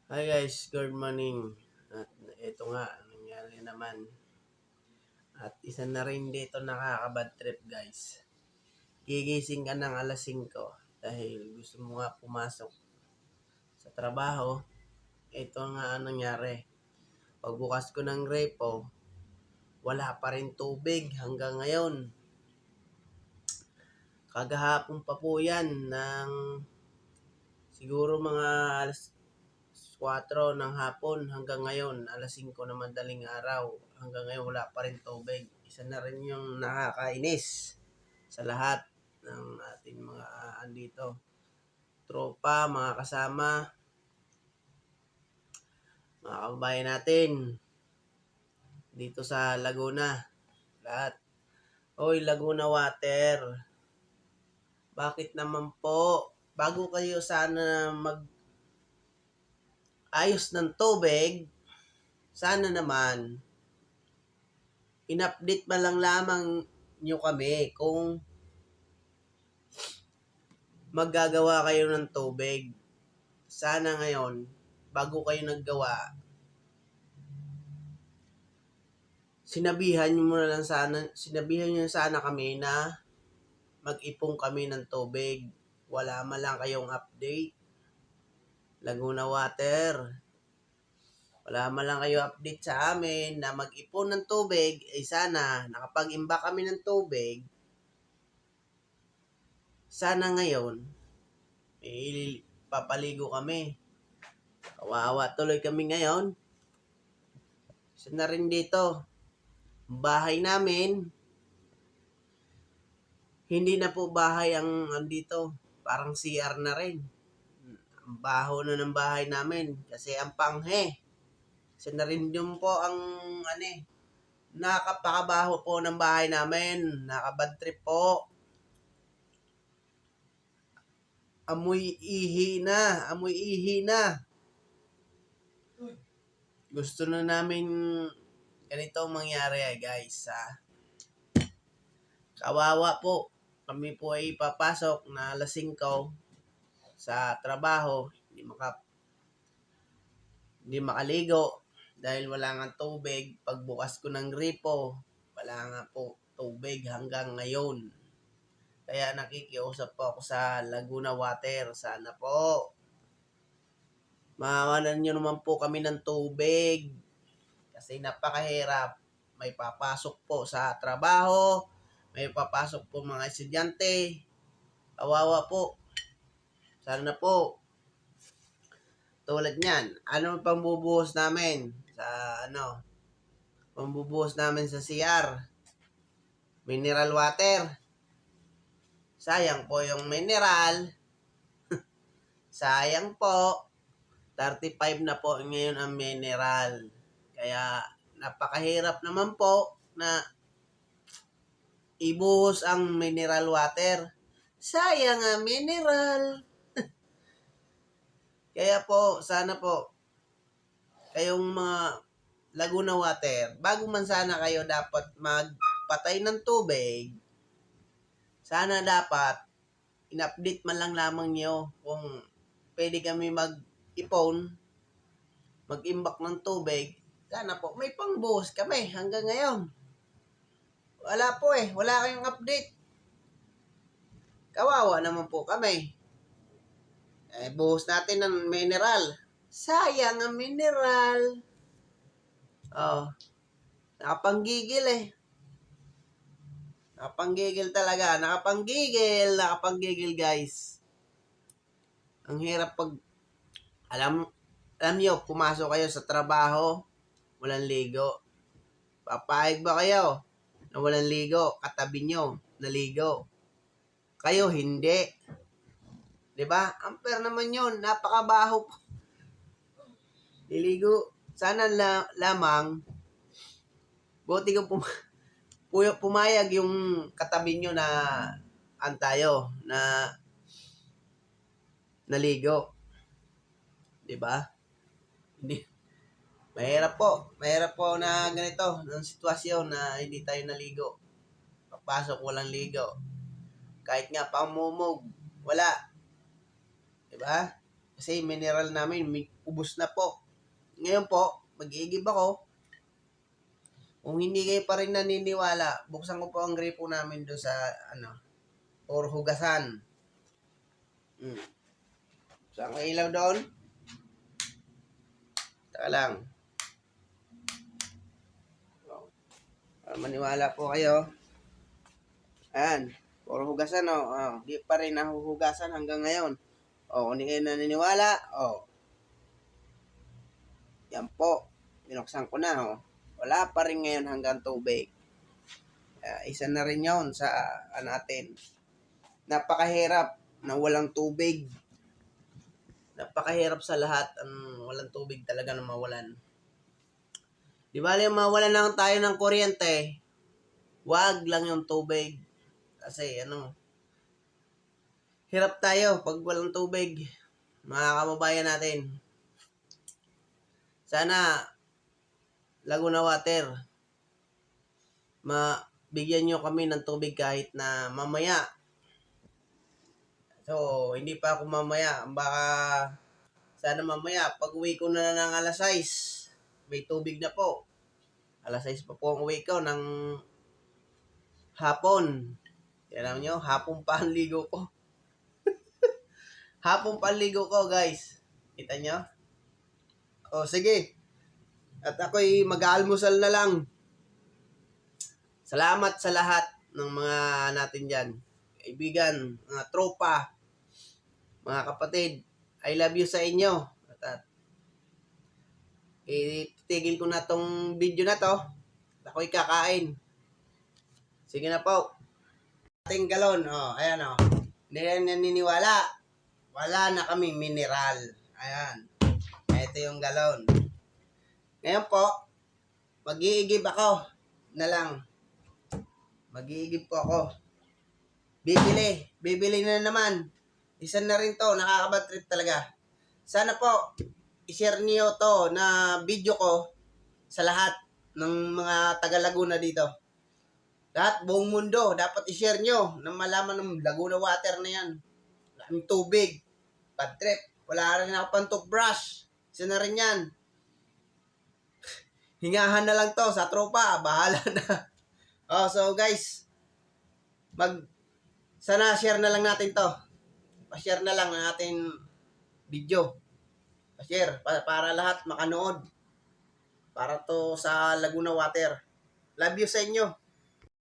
Hi guys, good morning. At ito nga, nangyari naman. At isa na rin dito nakaka-bad trip guys. Gigising ka ng alas 5 dahil gusto mo nga pumasok sa trabaho. Ito nga ang nangyari. Pagbukas ko ng repo, wala pa rin tubig hanggang ngayon. Kagahapon pa po yan ng siguro mga alas 4 ng hapon hanggang ngayon, alas 5 na madaling araw. Hanggang ngayon wala pa rin tubig. Isa na rin yung nakakainis sa lahat ng ating mga andito. Tropa, mga kasama, mga kababayan natin dito sa Laguna. Lahat. Oy, Laguna Water. Bakit naman po? Bago kayo sana ayos ng tubig, sana naman in-update ba lang lamang nyo kami kung maggagawa kayo ng tubig. Sana ngayon, bago kayo naggawa, sinabihan nyo sana kami na mag-ipon kami ng tubig. Wala man lang kayong update. Laguna Water. Wala man lang kayo update sa amin na mag-ipon ng tubig. Sana, nakapag-imba kami ng tubig. Sana ngayon, papaligo kami. Kawawa tuloy kami ngayon. Isa na rin dito. Bahay namin, hindi na po bahay ang andito. Parang CR na rin. Ang baho na ng bahay namin. Kasi ang panghe. Isa na rin yun po ang nakapakabaho po ng bahay namin. Nakabad trip po. Amoy ihi na. Amoy ihi na. Gusto na namin ganito mangyari guys. Kawawa po. Kami po ay papasok na alas 5 sa trabaho. Hindi makaligo dahil wala nga tubig. Pagbukas ko ng gripo, wala nga po tubig hanggang ngayon. Kaya nakikiusap po ako sa Laguna Water. Sana po mawalan nyo naman po kami ng tubig. Kasi napakahirap. May papasok po sa trabaho. May papasok po mga estudyante. Kawawa po. Sana po. Tulad niyan. Ano pang bubuhos namin? Pambubuhos namin sa CR. Mineral water. Sayang po yung mineral. Sayang po. 35 na po ngayon ang mineral. Kaya napakahirap naman po na ibuhos ang mineral water. Sayang ang mineral. Kaya po, sana po, kayong mga Laguna Water, bago man sana kayo dapat magpatay ng tubig, sana dapat in-update man lang lamang nyo kung pwede kami mag-ipon, mag-imbak ng tubig. Sana po, may pangbuhos kami hanggang ngayon. Wala po wala kayong update. Kawawa naman po kami. Buhos natin ng mineral. Sayang ang mineral. Nakapanggigil Nakapanggigil talaga. Nakapanggigil guys. Ang hirap pag alam nyo, pumasok kayo sa trabaho, walang ligo. Papayag ba kayo na walang ligo? Katabi nyo, naligo. Kayo hindi. 'Di ba? Unfair naman 'yon. Napakabaho. Niligo. Sana lamang buti kung pumayag yung katabi nyo na antayo na naligo. 'Di ba? Hindi. Mahirap po na ganito ng sitwasyon na hindi tayo naligo. Papasok walang ligo. Kahit nga pamumog, wala. 'Di ba? Kasi mineral namin, ubos na po. Ngayon po, mag-iigib ako. Kung hindi kayo pa rin naniniwala, buksan ko po ang gripo namin doon sa, or hugasan. Saan ka ilaw doon? Taka lang. Para maniwala po kayo. Ayan. Or hugasan, di pa rin nahuhugasan hanggang ngayon. Kung hindi kayo naniniwala, yan po. Binuksan ko na, Wala pa rin ngayon hanggang tubig. Isa na rin yun sa natin. Napakahirap na walang tubig. Napakahirap sa lahat ang walang tubig talaga na mawalan. Di ba mawalan lang tayo ng kuryente, wag lang yung tubig. Kasi hirap tayo pag walang tubig, mga kababayan natin. Sana Laguna Water, mabigyan nyo kami ng tubig kahit na mamaya. So, hindi pa ako mamaya. Baka sana mamaya, pag uwi ko na ng alas 6, may tubig na po. Alas 6 pa po ang uwi ko ng hapon. Alam nyo, hapon pa ang ligo ko. Hapon pa ang ligo ko, guys. Kita nyo? Sige. At ako'y mag-aalmusal na lang. Salamat sa lahat ng mga natin dyan. Kaibigan, mga tropa, mga kapatid. I love you sa inyo. At itigil ko na tong video na to. At ako'y kakain. Sige na po. Ating galon. Ayan. Hindi na naniniwala. Wala na kami mineral. Ayan. Ito yung galon. Ngayon po, mag-iigib ako na lang. Mag-iigib po ako. Bibili na naman. Isa na rin to, nakakabad trip talaga. Sana po, i-share niyo to na video ko sa lahat ng mga taga Laguna dito. Lahat, buong mundo, dapat i-share nyo na malaman ng Laguna Water na yan. Ang tubig, bad trip. Wala rin ako pang toothbrush. Isa na rin yan. Hingahan na lang to sa tropa. Bahala na. So guys, sana share na lang natin to. Pa-share na lang natin video. Pa-share para lahat makanood. Para to sa Laguna Water. Love you sa inyo.